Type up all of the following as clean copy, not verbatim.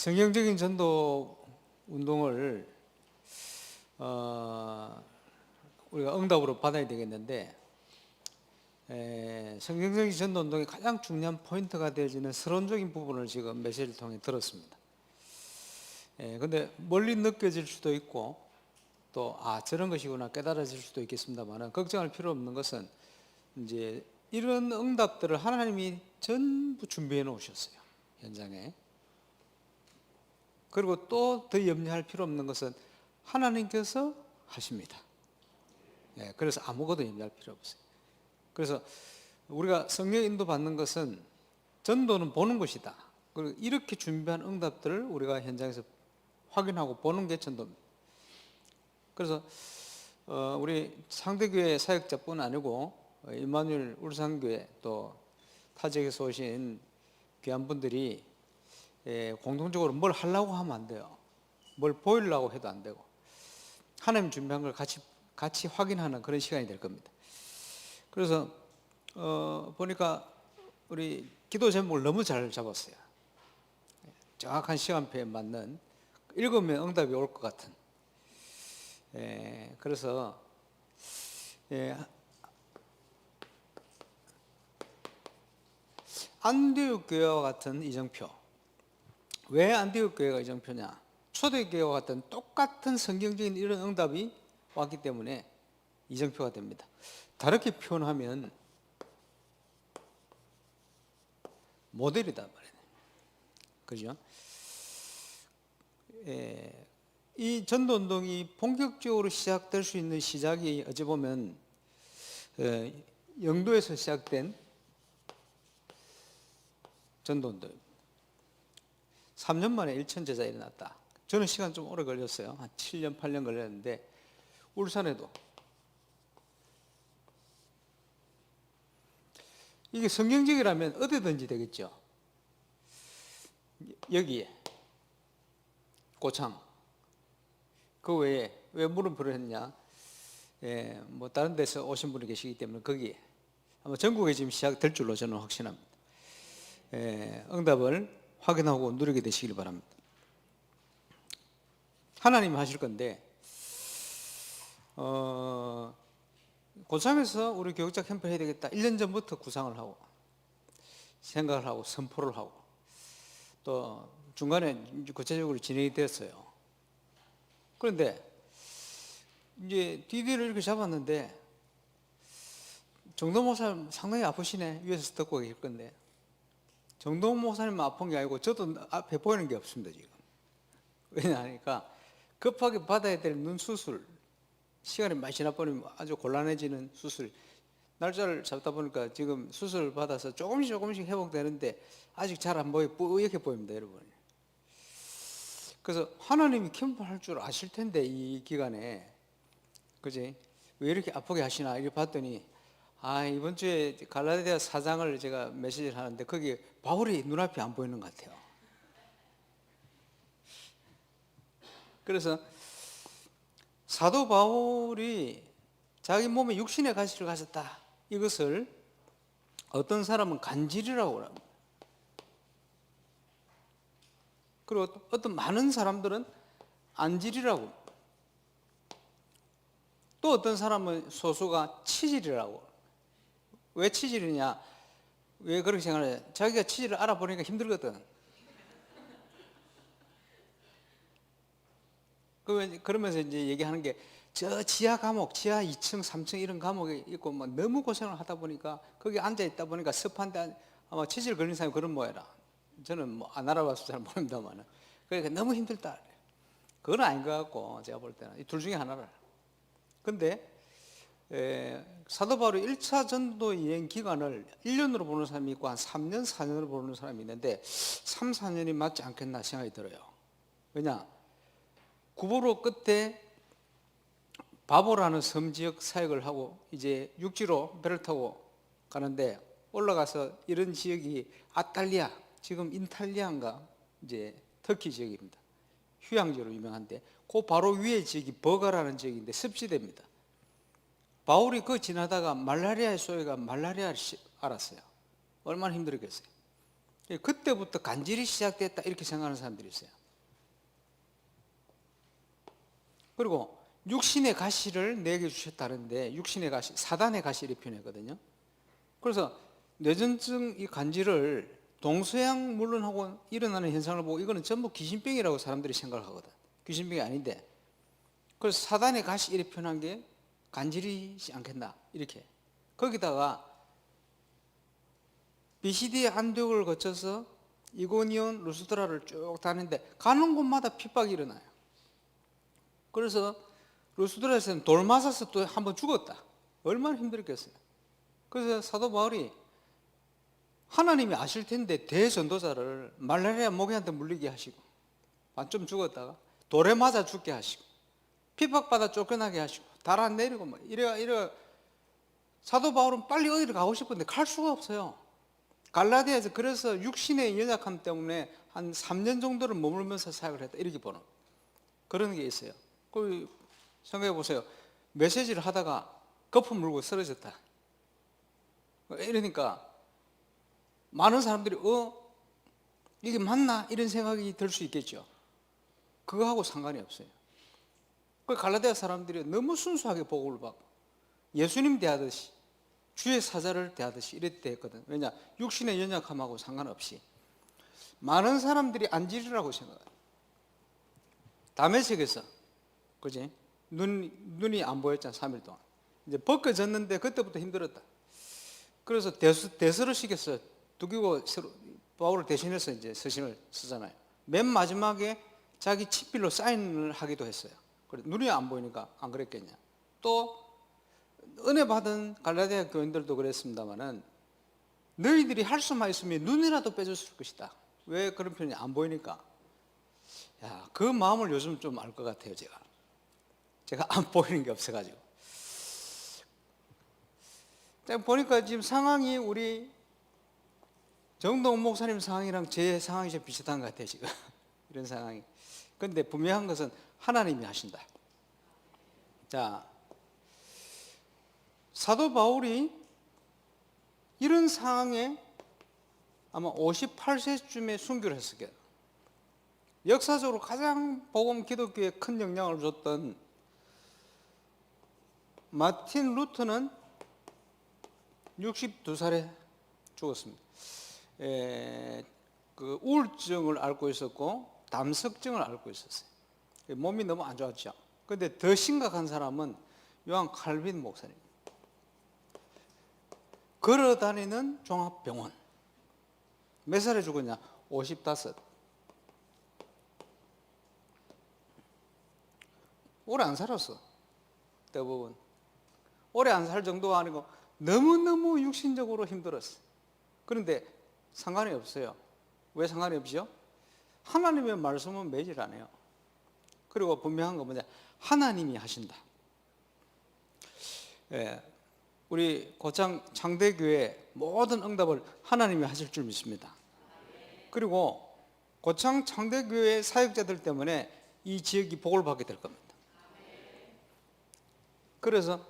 성경적인 전도 운동을 우리가 응답으로 받아야 되겠는데, 성경적인 전도 운동의 가장 중요한 포인트가 되어지는 서론적인 부분을 지금 메시지를 통해 들었습니다. 근데 멀리 느껴질 수도 있고 또 저런 것이구나 깨달아질 수도 있겠습니다만, 걱정할 필요 없는 것은 이제 이런 응답들을 하나님이 전부 준비해 놓으셨어요, 현장에. 그리고 또 더 염려할 필요 없는 것은 하나님께서 하십니다. 그래서 아무것도 염려할 필요 없어요. 그래서 우리가 성령 인도 받는 것은 전도는 보는 것이다. 그리고 이렇게 준비한 응답들을 우리가 현장에서 확인하고 보는 게 전도입니다. 그래서 우리 상대교회 사역자뿐 아니고 임마누엘 울산교회 또 타 지역에서 오신 귀한 분들이 공동적으로 뭘 하려고 하면 안 돼요. 뭘 보이려고 해도 안 되고, 하나님 준비한 걸 같이 확인하는 그런 시간이 될 겁니다. 그래서 보니까 우리 기도 제목을 너무 잘 잡았어요. 정확한 시간표에 맞는, 읽으면 응답이 올 것 같은. 그래서 안디옥 교회와 같은 이정표. 왜 안디옥 교회가 이정표냐? 초대교회와 같은 똑같은 성경적인 이런 응답이 왔기 때문에 이정표가 됩니다. 다르게 표현하면 모델이다 말이에요. 그죠? 이 전도운동이 본격적으로 시작될 수 있는 시작이 어찌 보면 영도에서 시작된 전도운동입니다. 3년 만에 1천 제자 일어났다. 저는 시간 좀 오래 걸렸어요. 한 7년, 8년 걸렸는데, 울산에도 이게 성경적이라면 어디든지 되겠죠. 여기에 고창, 그 외에 왜 물음표를 했냐? 뭐 다른 데서 오신 분이 계시기 때문에 거기에 아마 전국에 지금 시작될 줄로 저는 확신합니다. 응답을 확인하고 누리게 되시길 바랍니다. 하나님이 하실 건데, 고창에서 우리 교육자 캠프 해야 되겠다 1년 전부터 구상을 하고 생각을 하고 선포를 하고 또 중간에 구체적으로 진행이 됐어요. 그런데 이제 DD를 이렇게 잡았는데, 정동 목사님 상당히 아프시네. 위에서 듣고 계실 건데, 정동 목사님 아픈 게 아니고 저도 앞에 보이는 게 없습니다 지금. 왜냐하니까 급하게 받아야 될 눈 수술, 시간이 많이 지나 버리면 아주 곤란해지는 수술, 날짜를 잡다 보니까 지금 수술을 받아서 조금씩 회복되는데 아직 잘 안 보여, 뿌옇게 보입니다 여러분. 그래서 하나님이 캠프할 줄 아실 텐데 이 기간에, 그지? 왜 이렇게 아프게 하시나 이렇게 봤더니, 이번 주에 갈라디아 4장을 제가 메시지를 하는데 거기 바울이 눈앞이 안 보이는 것 같아요. 그래서 사도 바울이 자기 몸에 육신의 가시를 가졌다, 이것을 어떤 사람은 간질이라고 합니다. 그리고 어떤 많은 사람들은 안질이라고, 또 어떤 사람은 소수가 치질이라고. 왜 치질이냐? 왜 그렇게 생각해? 자기가 치질을 알아보니까 힘들거든. 그러면서 이제 얘기하는 게, 저 지하 감옥, 지하 2층, 3층 이런 감옥에 있고 뭐 너무 고생을 하다 보니까 거기 앉아 있다 보니까 습한데 아마 치질 걸린 사람이 그런 모양이라. 저는 뭐 안 알아봐서 잘 모릅니다만, 그러니까 너무 힘들다. 그건 아닌 것 같고, 제가 볼 때는 이 둘 중에 하나를. 근데 사도 바울의 1차 전도 여행 기간을 1년으로 보는 사람이 있고 한 3년, 4년으로 보는 사람이 있는데 3, 4년이 맞지 않겠나 생각이 들어요. 왜냐? 구보로 끝에 바보라는 섬 지역 사역을 하고 이제 육지로 배를 타고 가는데, 올라가서 이런 지역이 아탈리아, 지금 인탈리아인가, 이제 터키 지역입니다. 휴양지로 유명한데 그 바로 위에 지역이 버가라는 지역인데 습지대입니다. 바울이 그 지나다가 말라리아에 쏘여가 말라리아를 알았어요. 얼마나 힘들었겠어요. 그때부터 간질이 시작됐다 이렇게 생각하는 사람들이 있어요. 그리고 육신의 가시를 내게 주셨다는데 육신의 가시, 사단의 가시 이렇게 표현했거든요. 그래서 뇌전증 이 간질을 동서양 물론하고 일어나는 현상을 보고 이거는 전부 귀신병이라고 사람들이 생각을 하거든. 귀신병이 아닌데, 그래서 사단의 가시 이렇게 표현한 게 간질이지 않겠나 이렇게. 거기다가 비시디의 안독을 거쳐서 이고니온, 루스드라를 쭉 다니는데 가는 곳마다 핍박이 일어나요. 그래서 루스드라에서는 돌 맞아서 또 한번 죽었다. 얼마나 힘들겠어요. 그래서 사도 바울이 하나님이 아실 텐데 대전도자를 말라리아 모기한테 물리게 하시고 반쯤 죽었다가 돌에 맞아 죽게 하시고 핍박받아 쫓겨나게 하시고 달 안 내리고 뭐 이래 사도 바울은 빨리 어디를 가고 싶은데 갈 수가 없어요. 갈라디아에서 그래서 육신의 연약함 때문에 한 3년 정도를 머물면서 사역을 했다 이렇게 보는 그런 게 있어요. 그 생각해 보세요. 메시지를 하다가 거품 물고 쓰러졌다. 이러니까 많은 사람들이 이게 맞나 이런 생각이 들 수 있겠죠. 그거하고 상관이 없어요. 그 갈라디아 사람들이 너무 순수하게 복음을 받고 예수님 대하듯이 주의 사자를 대하듯이 이랬대 했거든. 왜냐? 육신의 연약함하고 상관없이 많은 사람들이 안질이라고 생각해요. 다메섹에서 그지? 눈이 안 보였잖아. 3일 동안 이제 벗겨졌는데 그때부터 힘들었다. 그래서 대서를 시켰어요. 두기고 바울을 대신해서 이제 서신을 쓰잖아요. 맨 마지막에 자기 친필로 사인을 하기도 했어요. 그래, 눈이 안 보이니까 안 그랬겠냐. 또 은혜 받은 갈라디아 교인들도 그랬습니다만은 너희들이 할 수만 있으면 눈이라도 빼줬을 것이다. 왜 그런 표현이 안 보이니까. 야, 그 마음을 요즘 좀 알 것 같아요. 제가 안 보이는 게 없어가지고. 보니까 지금 상황이 우리 정동 목사님 상황이랑 제 상황이 좀 비슷한 것 같아요. 지금 이런 상황이. 그런데 분명한 것은 하나님이 하신다. 자, 사도 바울이 이런 상황에 아마 58세쯤에 순교를 했을 거예요. 역사적으로 가장 복음 기독교에 큰 영향을 줬던 마틴 루터는 62살에 죽었습니다. 그 우울증을 앓고 있었고 담석증을 앓고 있었어요. 몸이 너무 안 좋았죠. 그런데 더 심각한 사람은 요한 칼빈 목사님. 걸어다니는 종합병원. 몇 살에 죽었냐? 55. 오래 안 살았어. 대부분. 오래 안 살 정도가 아니고 너무너무 육신적으로 힘들었어. 그런데 상관이 없어요. 왜 상관이 없죠? 하나님의 말씀은 매질 안 해요. 그리고 분명한 건 뭐냐? 하나님이 하신다. 우리 고창 창대교회 모든 응답을 하나님이 하실 줄 믿습니다. 그리고 고창 창대교회 사역자들 때문에 이 지역이 복을 받게 될 겁니다. 그래서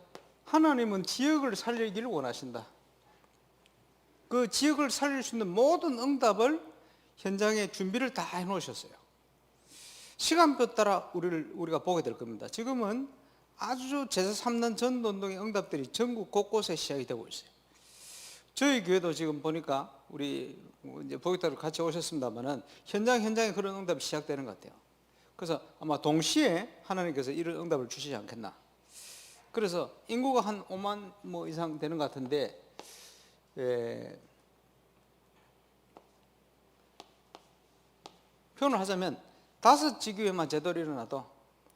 하나님은 지역을 살리기를 원하신다. 그 지역을 살릴 수 있는 모든 응답을 현장에 준비를 다 해놓으셨어요. 시간표 따라 우리가 보게 될 겁니다. 지금은 아주 제사 3년 전도운동의 응답들이 전국 곳곳에 시작이 되고 있어요. 저희 교회도 지금 보니까 우리 이제 보기따로 같이 오셨습니다만은 현장에 그런 응답이 시작되는 것 같아요. 그래서 아마 동시에 하나님께서 이런 응답을 주시지 않겠나. 그래서 인구가 한 5만 뭐 이상 되는 것 같은데 표현을 하자면 5지교회만 제대로 일어나도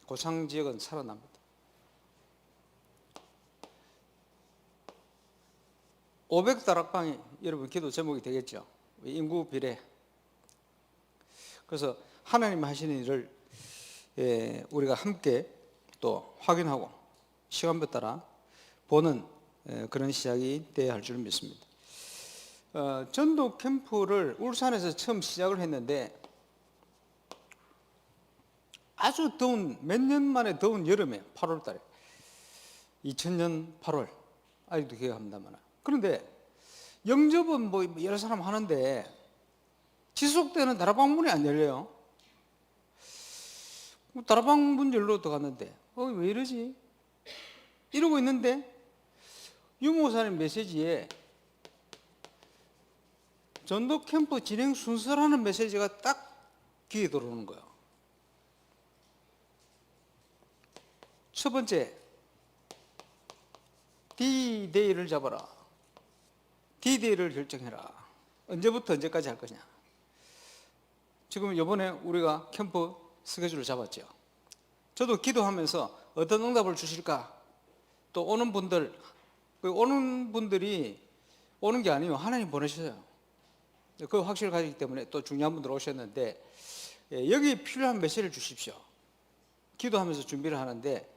고창 지역은 살아납니다. 500다락방이 여러분 기도 제목이 되겠죠. 인구 비례. 그래서 하나님 하시는 일을 우리가 함께 또 확인하고 시간표 따라 보는 그런 시작이 돼야 할 줄 믿습니다. 전도 캠프를 울산에서 처음 시작을 했는데 아주 더운 몇 년 만에 더운 여름에 8월 달에 2000년 8월 아직도 기억합니다만 그런데 영접은 뭐 여러 사람 하는데 지속되는 다락방 문이 안 열려요. 다락방 문 열러 들어갔는데 왜 이러지? 이러고 있는데 유목사님 메시지에 전도 캠프 진행 순서라는 메시지가 딱 귀에 들어오는 거예요. 첫 번째, D-Day를 잡아라. D-Day를 결정해라. 언제부터 언제까지 할 거냐. 지금 이번에 우리가 캠프 스케줄을 잡았죠. 저도 기도하면서 어떤 응답을 주실까. 또 오는 분들이 오는 게 아니에요. 하나님 보내셔요. 그 확신을 가지기 때문에 또 중요한 분들 오셨는데, 여기 필요한 메시지를 주십시오. 기도하면서 준비를 하는데,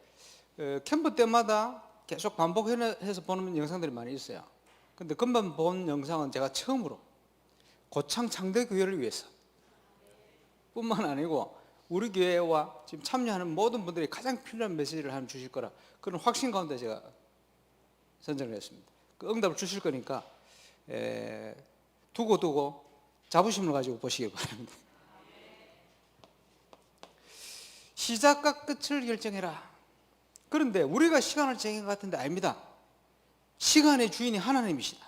캠프 때마다 계속 반복해서 보는 영상들이 많이 있어요. 근데 금방 본 영상은 제가 처음으로 고창 창대교회를 위해서 뿐만 아니고 우리 교회와 지금 참여하는 모든 분들이 가장 필요한 메시지를 하나 주실 거라, 그런 확신 가운데 제가 선정을 했습니다. 그 응답을 주실 거니까 두고 자부심을 가지고 보시기 바랍니다. 시작과 끝을 결정해라. 그런데 우리가 시간을 정한 것 같은데 아닙니다. 시간의 주인이 하나님이시다.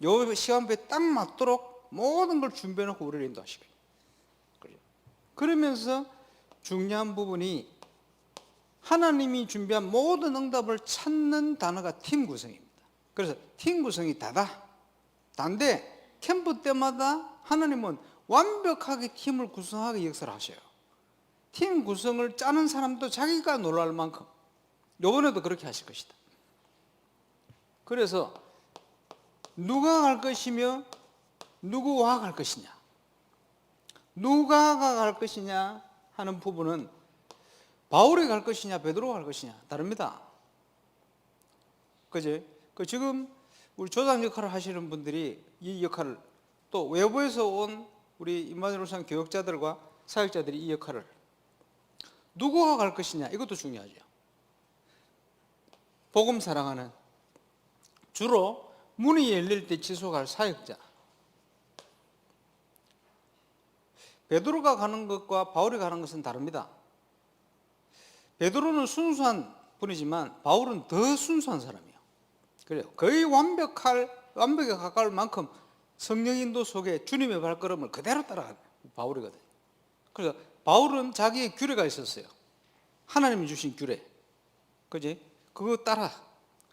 요 시간표에 딱 맞도록 모든 걸 준비해놓고 우리를 인도하시고, 그러면서 중요한 부분이 하나님이 준비한 모든 응답을 찾는 단어가 팀 구성입니다. 그래서 팀 구성이 단데 캠프 때마다 하나님은 완벽하게 팀을 구성하게 역사를 하셔요. 팀 구성을 짜는 사람도 자기가 놀랄 만큼 이번에도 그렇게 하실 것이다. 그래서 누가 갈 것이며 누구와 갈 것이냐, 누가 갈 것이냐 하는 부분은 바울이 갈 것이냐 베드로가 갈 것이냐 다릅니다. 그지? 지금 우리 조장 역할을 하시는 분들이 이 역할을, 또 외부에서 온 우리 임마누엘상 교역자들과 사역자들이 이 역할을, 누구가 갈 것이냐 이것도 중요하죠. 복음 사랑하는, 주로 문이 열릴 때 지속할 사역자. 베드로가 가는 것과 바울이 가는 것은 다릅니다. 베드로는 순수한 분이지만 바울은 더 순수한 사람이에요. 그래요. 거의 완벽에 가까울 만큼 성령 인도 속에 주님의 발걸음을 그대로 따라가는 바울이거든요. 그래서 바울은 자기의 규례가 있었어요. 하나님이 주신 규례. 그지? 그거 따라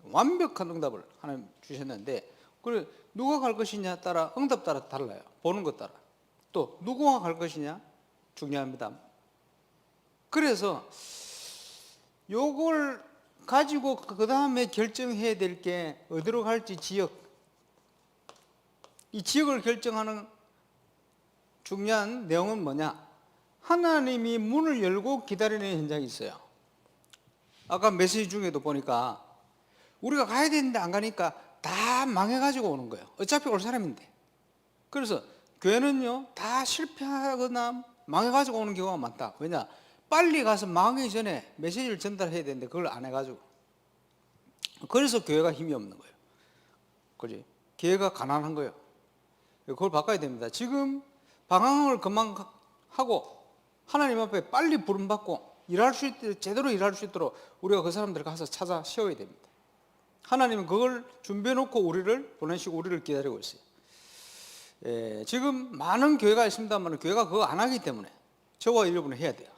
완벽한 응답을 하나님 주셨는데, 그래 누가 갈 것이냐 따라 응답 따라 달라요. 보는 것 따라. 또 누구가 갈 것이냐 중요합니다. 그래서 요걸 가지고 그 다음에 결정해야 될 게 어디로 갈지 지역, 이 지역을 결정하는 중요한 내용은 뭐냐? 하나님이 문을 열고 기다리는 현장이 있어요. 아까 메시지 중에도 보니까 우리가 가야 되는데 안 가니까 다 망해가지고 오는 거예요. 어차피 올 사람인데. 그래서 교회는요 다 실패하거나 망해가지고 오는 경우가 많다. 왜냐? 빨리 가서 망하기 전에 메시지를 전달해야 되는데 그걸 안 해가지고. 그래서 교회가 힘이 없는 거예요. 그지? 교회가 가난한 거예요. 그걸 바꿔야 됩니다. 지금 방황을 그만 하고 하나님 앞에 빨리 부름받고 일할 수 있도록, 제대로 일할 수 있도록 우리가 그 사람들 가서 찾아 세워야 됩니다. 하나님은 그걸 준비해놓고 우리를 보내시고 우리를 기다리고 있어요. 지금 많은 교회가 있습니다만 교회가 그거 안 하기 때문에 저와 여러분은 해야 돼요.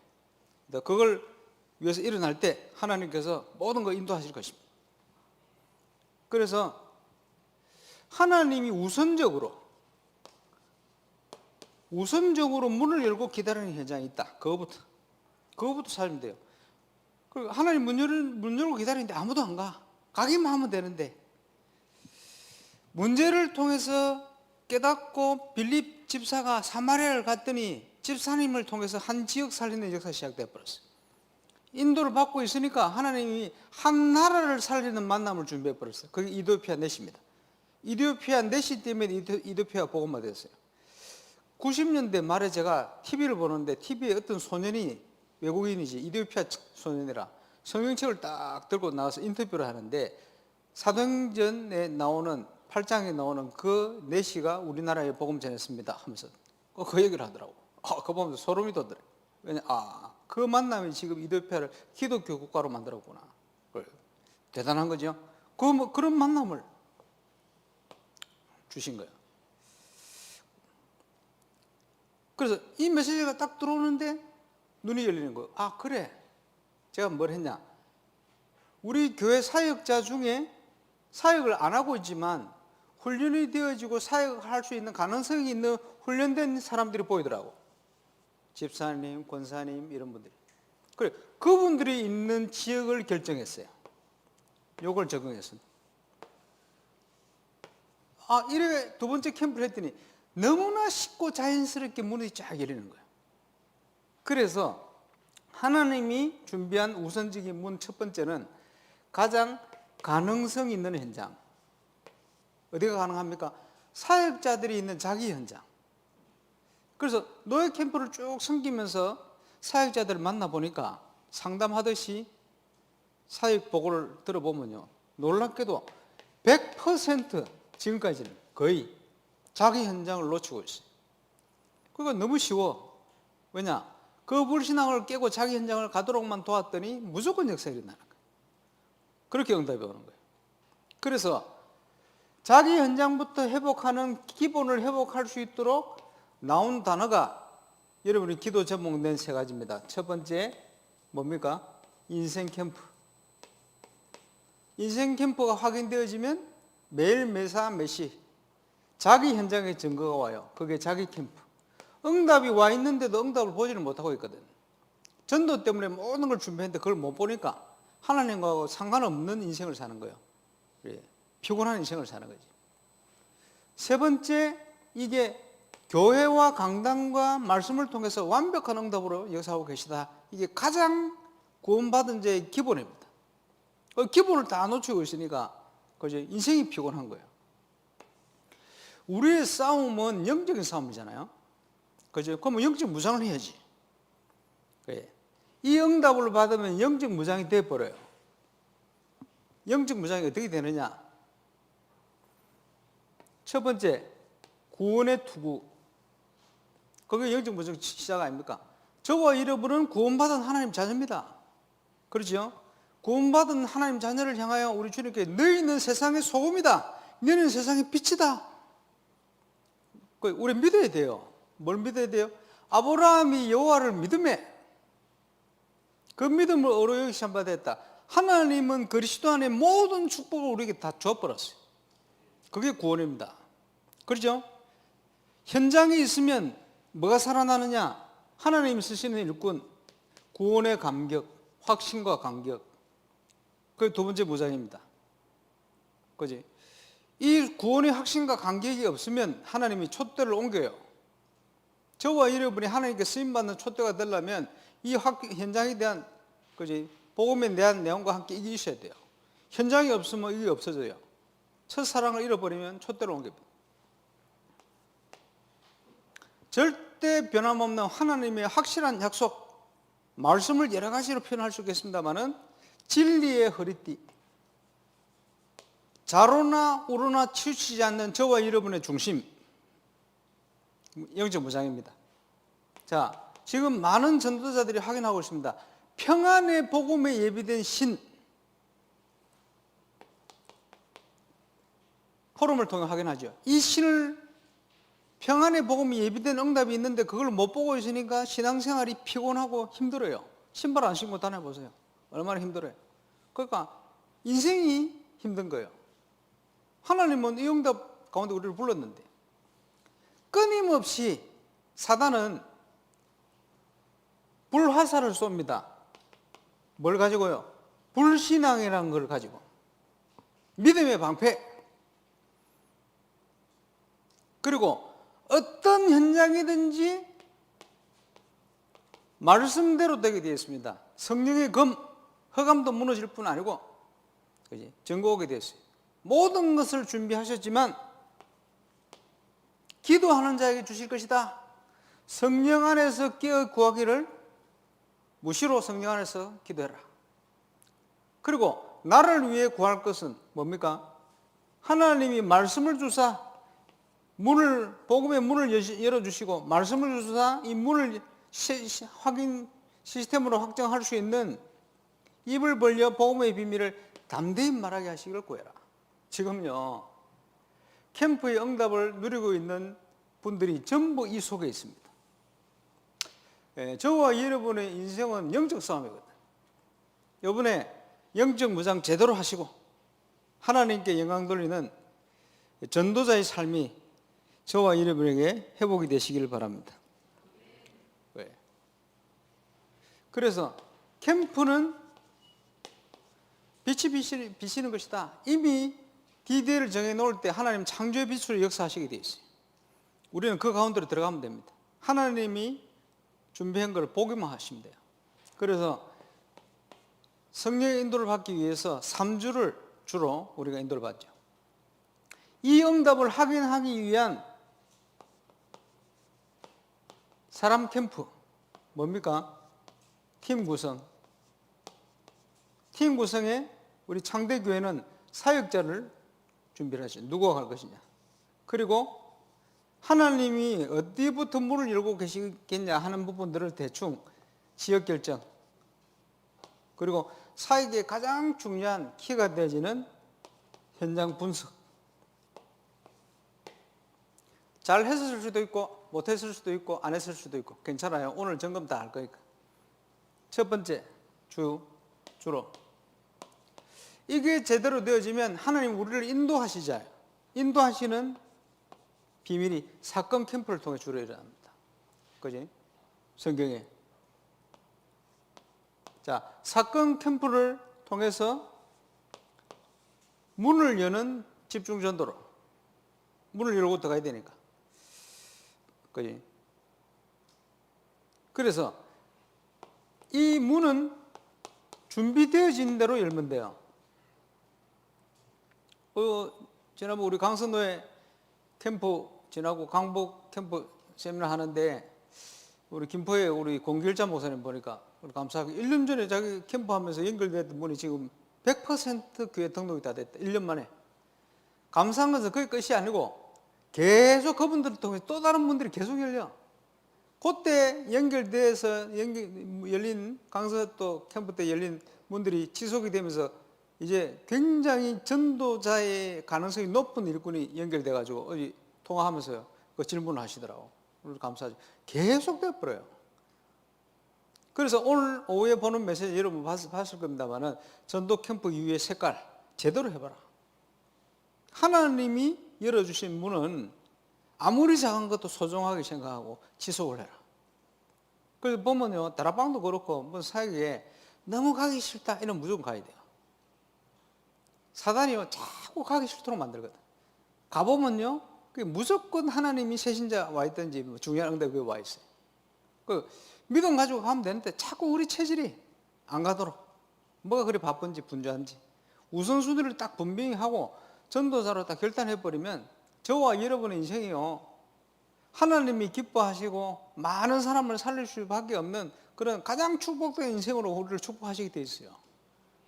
그걸 위해서 일어날 때 하나님께서 모든 걸 인도하실 것입니다. 그래서 하나님이 우선적으로 문을 열고 기다리는 현장이 있다. 그거부터 살면 돼요. 그리고 하나님 문 열고 기다리는데 아무도 안 가. 가기만 하면 되는데, 문제를 통해서 깨닫고 빌립 집사가 사마리아를 갔더니 집사님을 통해서 한 지역 살리는 역사가 시작되어 버렸어요. 인도를 받고 있으니까 하나님이 한 나라를 살리는 만남을 준비해 버렸어요. 그게 이디오피아 넷입니다. 이디오피아 넷이 때문에 이디오피아가 복음화 됐어요. 90년대 말에 제가 TV를 보는데 TV에 어떤 소년이, 외국인이지, 이디오피아 소년이라 성경책을 딱 들고 나와서 인터뷰를 하는데, 사도행전에 나오는 8장에 나오는 그 넷이가 우리나라에 복음 전했습니다 하면서 그 얘기를 하더라고. 그거 보면서 소름이 돋더래. 왜냐, 그 만남이 지금 이디오피아를 기독교 국가로 만들었구나. 대단한 거죠. 그런 만남을 주신 거예요. 그래서 이 메시지가 딱 들어오는데 눈이 열리는 거예요. 그래. 제가 뭘 했냐. 우리 교회 사역자 중에 사역을 안 하고 있지만 훈련이 되어지고 사역을 할 수 있는 가능성이 있는 훈련된 사람들이 보이더라고. 집사님, 권사님 이런 분들이. 그래, 그분들이 있는 지역을 결정했어요. 요걸 적용했습니다. 이래 두 번째 캠프를 했더니 너무나 쉽고 자연스럽게 문이 쫙 열리는 거예요. 그래서 하나님이 준비한 우선적인 문 첫 번째는 가장 가능성 있는 현장. 어디가 가능합니까? 사역자들이 있는 자기 현장. 그래서 노예 캠프를 쭉 섬기면서 사역자들을 만나보니까 상담하듯이 사역 보고를 들어보면요, 놀랍게도 100% 지금까지는 거의 자기 현장을 놓치고 있어요. 그러니까 너무 쉬워. 왜냐? 그 불신앙을 깨고 자기 현장을 가도록만 도왔더니 무조건 역사가 일어나는 거예요. 그렇게 응답이 오는 거예요. 그래서 자기 현장부터 회복하는 기본을 회복할 수 있도록 나온 단어가 여러분이 기도 제목된 세 가지입니다. 첫 번째 뭡니까? 인생 캠프. 인생 캠프가 확인되어지면 매일 매사 매시 자기 현장의 증거가 와요. 그게 자기 캠프. 응답이 와 있는데도 응답을 보지를 못하고 있거든. 전도 때문에 모든 걸 준비했는데 그걸 못 보니까 하나님과 상관없는 인생을 사는 거예요. 피곤한 인생을 사는 거지. 세 번째, 이게 교회와 강단과 말씀을 통해서 완벽한 응답으로 역사하고 계시다. 이게 가장 구원받은 자의 기본입니다. 그 기본을 다 놓치고 있으니까 그죠? 인생이 피곤한 거예요. 우리의 싸움은 영적인 싸움이잖아요. 그죠? 그러면 영적 무장을 해야지. 이 응답을 받으면 영적 무장이 되어버려요. 영적 무장이 어떻게 되느냐? 첫 번째, 구원의 투구. 그게 영적 무장 시작 아닙니까? 저와 여러분은 구원받은 하나님 자녀입니다. 그렇죠? 구원받은 하나님 자녀를 향하여 우리 주님께 너희는 세상의 소금이다. 너희는 세상의 빛이다. 우리 믿어야 돼요. 뭘 믿어야 돼요? 아브라함이 여호와를 믿음에 그 믿음을 어로 여기시 바 됐다. 하나님은 그리스도 안에 모든 축복을 우리에게 다 줘버렸어요. 그게 구원입니다. 그렇죠? 현장에 있으면 뭐가 살아나느냐? 하나님이 쓰시는 일꾼, 구원의 감격, 확신과 감격. 그게 두 번째 무장입니다. 그지? 이 구원의 확신과 감격이 없으면 하나님이 촛대를 옮겨요. 저와 여러분이 하나님께 쓰임받는 촛대가 되려면 이 현장에 대한 그지? 복음에 대한 내용과 함께 이게 있어야 돼요. 현장이 없으면 이게 없어져요. 첫사랑을 잃어버리면 촛대를 옮깁니다. 절대 변함없는 하나님의 확실한 약속, 말씀을 여러 가지로 표현할 수 있겠습니다만은 진리의 허리띠, 좌로나 우로나 치우치지 않는 저와 여러분의 중심, 영적 무장입니다. 자, 지금 많은 전도자들이 확인하고 있습니다. 평안의 복음에 예비된 신, 포럼을 통해 확인하죠. 이 신을 평안의 복음이 예비된 응답이 있는데 그걸 못 보고 있으니까 신앙생활이 피곤하고 힘들어요. 신발 안 신고 다녀보세요. 얼마나 힘들어요. 그러니까 인생이 힘든 거예요. 하나님은 이 응답 가운데 우리를 불렀는데 끊임없이 사단은 불화살을 쏩니다. 뭘 가지고요? 불신앙이라는 걸 가지고. 믿음의 방패. 그리고 어떤 현장이든지 말씀대로 되게 되어 있습니다. 성령의 허감도 무너질 뿐 아니고 그지? 증거오게 되었어요. 모든 것을 준비하셨지만 기도하는 자에게 주실 것이다. 성령 안에서 깨어 구하기를 무시로 성령 안에서 기도해라. 그리고 나를 위해 구할 것은 뭡니까? 하나님이 말씀을 주사 복음의 문을 열어주시고 말씀을 주사 이 문을 확인 시스템으로 확정할 수 있는 입을 벌려 복음의 비밀을 담대히 말하게 하시기를 구해라. 지금요 캠프의 응답을 누리고 있는 분들이 전부 이 속에 있습니다. 저와 여러분의 인생은 영적 싸움이거든. 이번에 영적 무장 제대로 하시고 하나님께 영광 돌리는 전도자의 삶이 저와 여러분에게 회복이 되시기를 바랍니다. 그래서 캠프는 빛이 비치는 것이다. 이미 디데이를 정해놓을 때 하나님 창조의 빛으로 역사하시게 되어 있어요. 우리는 그 가운데로 들어가면 됩니다. 하나님이 준비한 걸 보기만 하시면 돼요. 그래서 성령의 인도를 받기 위해서 3주를 주로 우리가 인도를 받죠. 이 응답을 확인하기 위한 사람 캠프 뭡니까? 팀 구성. 팀 구성에 우리 창대교회는 사역자를 준비를 하죠. 누구가 갈 것이냐. 그리고 하나님이 어디부터 문을 열고 계시겠냐 하는 부분들을 대충 지역 결정. 그리고 사역의 가장 중요한 키가 되어지는 현장 분석. 잘 했을 수도 있고 못했을 수도 있고 안 했을 수도 있고 괜찮아요. 오늘 점검 다 할 거니까. 첫 번째 주로 이게 제대로 되어지면 하나님 우리를 인도하시잖아요. 인도하시는 비밀이 사건 캠프를 통해 주로 일어납니다. 그지? 성경에. 자, 사건 캠프를 통해서 문을 여는 집중 전도로 문을 열고 들어가야 되니까. 그지? 그래서 이 문은 준비되어진 대로 열면 돼요. 지난번 우리 강선도에 캠프 지나고 강북 캠프 세미나 하는데 우리 김포에 우리 공길자 목사님 보니까 우리 감사하게 1년 전에 자기 캠프 하면서 연결됐던 분이 지금 100% 교회 등록이 다 됐다. 1년 만에. 감사한 것은 그게 끝이 아니고 계속 그분들을 통해 또 다른 분들이 계속 열려. 그때 연결돼서 열린 강서도 캠프 때 열린 분들이 지속이 되면서 이제 굉장히 전도자의 가능성이 높은 일꾼이 연결돼 가지고 어제 통화하면서요 그 질문을 하시더라고. 오늘 감사하죠. 계속 돼버려요. 그래서 오늘 오후에 보는 메시지 여러분 봤을 겁니다만은 전도 캠프 이후의 색깔 제대로 해봐라. 하나님이 열어주신 문은 아무리 작은 것도 소중하게 생각하고 지속을 해라. 그래서 보면요 다락방도 그렇고 뭐 사역에 너무 가기 싫다 이러면 무조건 가야 돼요. 사단이요 자꾸 가기 싫도록 만들거든. 가보면요 무조건 하나님이 새신자 와 있든지 중요한 응답이 와 있어요. 그 믿음 가지고 가면 되는데 자꾸 우리 체질이 안 가도록 뭐가 그리 바쁜지 분주한지 우선순위를 딱 분명히 하고 전도자로 딱 결단해버리면 저와 여러분의 인생이요 하나님이 기뻐하시고 많은 사람을 살릴 수밖에 없는 그런 가장 축복된 인생으로 우리를 축복하시게 돼 있어요.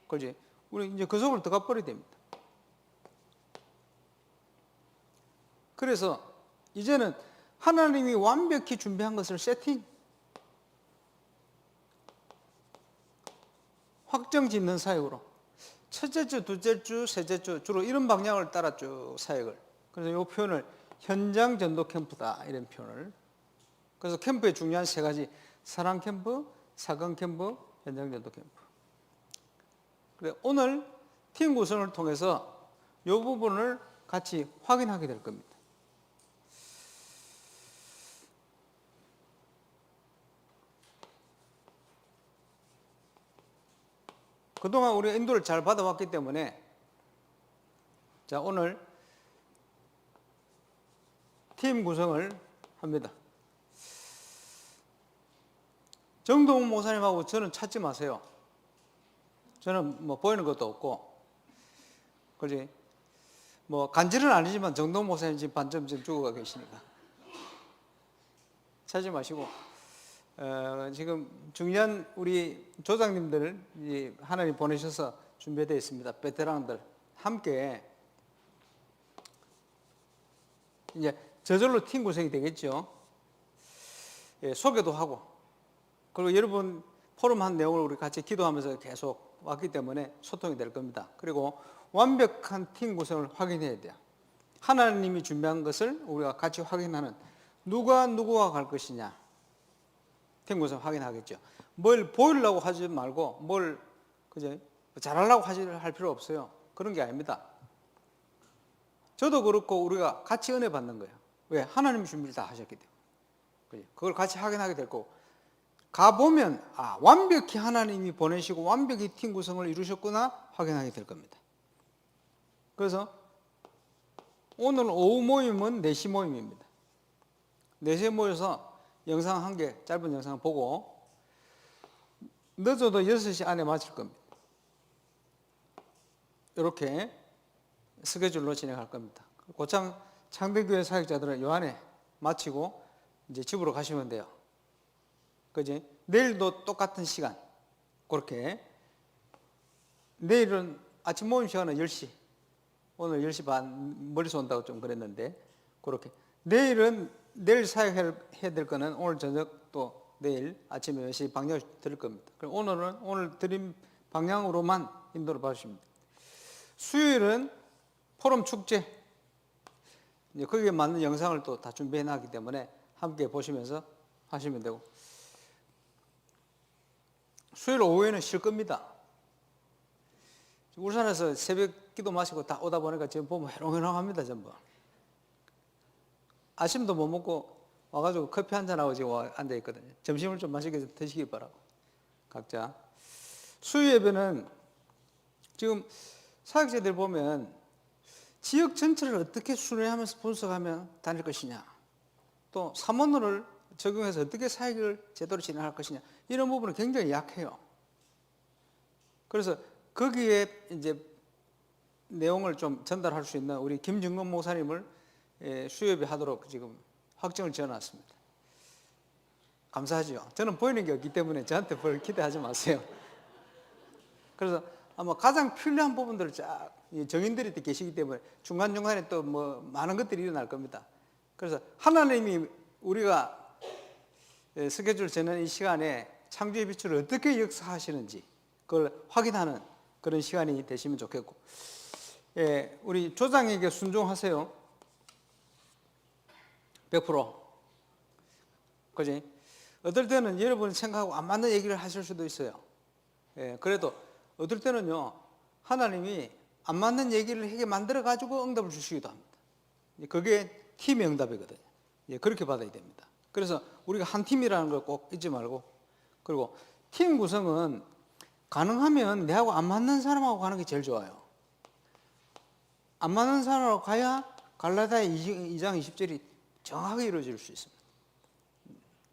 그렇지? 우리 이제 그 속으로 들어가 버려야 됩니다. 그래서 이제는 하나님이 완벽히 준비한 것을 세팅, 확정 짓는 사역으로 첫째 주, 둘째 주, 셋째 주 주로 이런 방향을 따라 쭉 사역을. 그래서 이 표현을 현장 전도 캠프다 이런 표현을. 그래서 캠프의 중요한 세 가지 사랑 캠프, 사건 캠프, 현장 전도 캠프. 그래 오늘 팀 구성을 통해서 이 부분을 같이 확인하게 될 겁니다. 그동안 우리가 인도를 잘 받아왔기 때문에 자 오늘 팀 구성을 합니다. 정동훈 목사님하고 저는 찾지 마세요. 저는 뭐 보이는 것도 없고, 그지? 뭐 간질은 아니지만 정동훈 목사님 지금 반점 지금 죽어가 계시니까 찾지 마시고 지금 중요한 우리 조장님들 하나님 보내셔서 준비되어 있습니다. 베테랑들 함께 이제 저절로 팀 구성이 되겠죠. 예, 소개도 하고, 그리고 여러분 포럼한 내용을 우리 같이 기도하면서 계속 왔기 때문에 소통이 될 겁니다. 그리고 완벽한 팀 구성을 확인해야 돼요. 하나님이 준비한 것을 우리가 같이 확인하는, 누가 누구와 갈 것이냐, 팀 구성 확인하겠죠. 뭘 보이려고 하지 말고 뭘 그죠? 잘하려고 할 필요 없어요. 그런 게 아닙니다. 저도 그렇고 우리가 같이 은혜 받는 거예요. 왜? 하나님이 준비를 다 하셨기 때문에. 그걸 같이 확인하게 될 거고, 가보면 완벽히 하나님이 보내시고 완벽히 팀 구성을 이루셨구나 확인하게 될 겁니다. 그래서 오늘 오후 모임은 4시 모임입니다. 4시에 모여서 영상 한 개, 짧은 영상 보고 늦어도 6시 안에 마칠 겁니다. 이렇게 스케줄로 진행할 겁니다. 고창 창대교회 사역자들은 요 안에 마치고 이제 집으로 가시면 돼요. 그지? 내일도 똑같은 시간. 그렇게. 내일은 아침 모임 시간은 10시. 오늘 10시 반 멀리서 온다고 좀 그랬는데, 그렇게. 내일 사역해야 될 거는 오늘 저녁 또 내일 아침에 10시 방향을 드릴 겁니다. 그럼 오늘은 오늘 드린 방향으로만 인도를 받으십니다. 수요일은 포럼 축제. 이제 거기에 맞는 영상을 또 다 준비해 놨기 때문에 함께 보시면서 하시면 되고, 수요일 오후에는 쉴 겁니다. 울산에서 새벽 기도 마시고 다 오다 보니까 지금 보면 해롱해롱합니다. 전부 아침도 못 먹고 와가지고 커피 한잔하고 지금 앉아있거든요. 점심을 좀 맛있게 드시기 바라고, 각자. 수요 예배는 지금 사역자들 보면 지역 전체를 어떻게 순회하면서 분석하면 다닐 것이냐, 또 삼원어를 적용해서 어떻게 사역을 제대로 진행할 것이냐, 이런 부분은 굉장히 약해요. 그래서 거기에 이제 내용을 좀 전달할 수 있는 우리 김정근 목사님을 수요예배 하도록 지금 확정을 지어놨습니다. 감사하죠. 저는 보이는 게 없기 때문에 저한테 별 기대하지 마세요. 그래서 아마 가장 필요한 부분들을 쫙 정인들이 계시기 때문에 중간중간에 또 뭐 많은 것들이 일어날 겁니다. 그래서 하나님이 우리가 스케줄 재는 이 시간에 창조의 빛을 어떻게 역사하시는지 그걸 확인하는 그런 시간이 되시면 좋겠고, 우리 조장에게 순종하세요. 100%. 그지? 어떨 때는 여러분 생각하고 안 맞는 얘기를 하실 수도 있어요. 그래도 어떨 때는요, 하나님이 안 맞는 얘기를 하게 만들어가지고 응답을 주시기도 합니다. 그게 팀의 응답이거든요. 그렇게 받아야 됩니다. 그래서 우리가 한 팀이라는 걸 꼭 잊지 말고, 그리고 팀 구성은 가능하면 내하고 안 맞는 사람하고 가는 게 제일 좋아요. 안 맞는 사람하고 가야 갈라디아 2장 20절이 정확하게 이루어질 수 있습니다.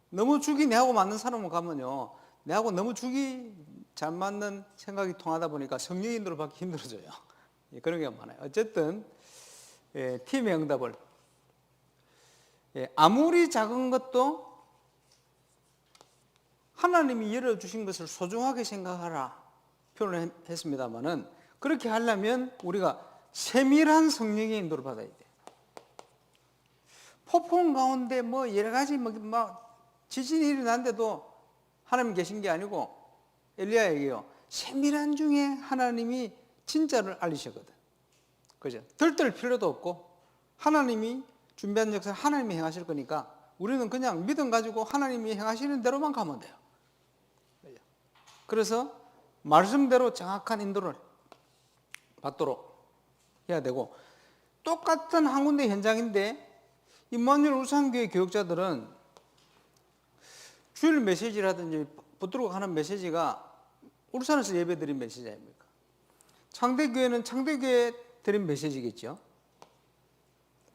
너무 죽이 내하고 맞는 사람하고 가면요, 내하고 너무 죽이 잘 맞는 생각이 통하다 보니까 성령의 인도를 받기 힘들어져요. 그런 게 많아요. 어쨌든 팀의 응답을, 아무리 작은 것도 하나님이 열어주신 것을 소중하게 생각하라 표현을 했습니다만은, 그렇게 하려면 우리가 세밀한 성령의 인도를 받아야 돼요. 폭풍 가운데 뭐 여러 가지 막 지진이 일어난데도 하나님 계신 게 아니고, 엘리야에게요, 세밀한 중에 하나님이 진짜를 알리셨거든. 그죠? 들뜰 필요도 없고, 하나님이 준비한 역사를 하나님이 행하실 거니까 우리는 그냥 믿음 가지고 하나님이 행하시는 대로만 가면 돼요. 그래서 말씀대로 정확한 인도를 받도록 해야 되고, 똑같은 한 군데 현장인데 임마누엘 울산교회 교육자들은 주일 메시지라든지 붙들고 가는 메시지가 울산에서 예배드린 메시지 아닙니까? 창대교회는 창대교회 드린 메시지겠죠.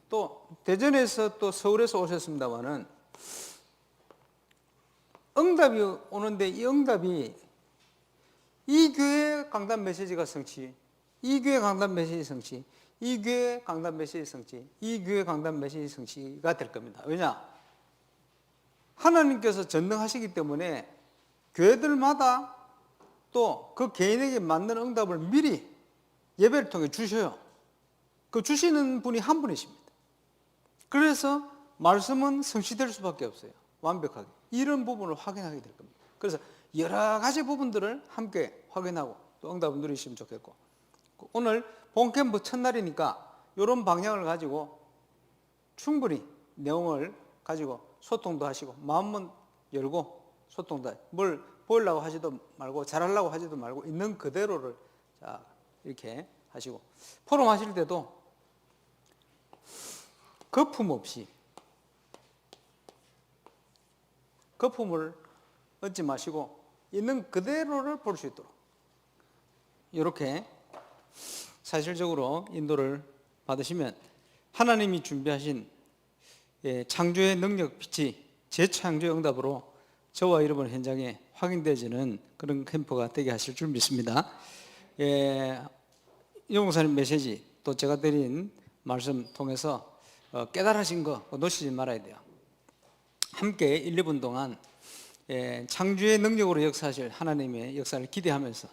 또 대전에서 또 서울에서 오셨습니다마는 응답이 오는데, 이 응답이 이 교회 강단 메시지가 성취, 이 교회 강단 메시지 성취, 이 교회 강단 메시지 성취, 이 교회 강단 메시지 성취가 될 겁니다. 왜냐? 하나님께서 전능하시기 때문에 교회들마다 또 그 개인에게 맞는 응답을 미리 예배를 통해 주셔요. 그 주시는 분이 한 분이십니다. 그래서 말씀은 성취될 수밖에 없어요. 완벽하게. 이런 부분을 확인하게 될 겁니다. 그래서 여러 가지 부분들을 함께 확인하고 또 응답을 누리시면 좋겠고, 오늘 본캠프 첫날이니까 이런 방향을 가지고 충분히 내용을 가지고 소통도 하시고 마음은 열고 소통도 뭘 보이려고 하지도 말고 잘하려고 하지도 말고 있는 그대로를 자 이렇게 하시고, 포럼 하실 때도 거품을 얻지 마시고 있는 그대로를 볼 수 있도록 이렇게 사실적으로 인도를 받으시면 하나님이 준비하신 창조의 능력 빛이 재창조의 응답으로 저와 여러분 현장에 확인되어지는 그런 캠프가 되게 하실 줄 믿습니다. 이용사님 메시지 또 제가 드린 말씀 통해서 깨달으신 거 놓치지 말아야 돼요. 함께 1, 2분 동안 창조의 능력으로 역사하실 하나님의 역사를 기대하면서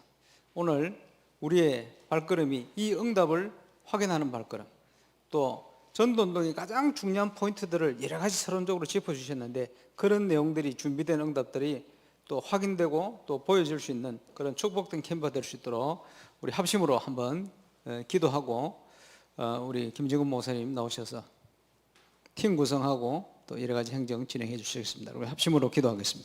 오늘 우리의 발걸음이 이 응답을 확인하는 발걸음, 또 전도운동의 가장 중요한 포인트들을 여러 가지 서론적으로 짚어주셨는데 그런 내용들이 준비된 응답들이 또 확인되고 또 보여줄 수 있는 그런 축복된 캠프가 될 수 있도록 우리 합심으로 한번 기도하고 우리 김정근 목사님 나오셔서 팀 구성하고 또 여러 가지 행정 진행해 주시겠습니다. 우리 합심으로 기도하겠습니다.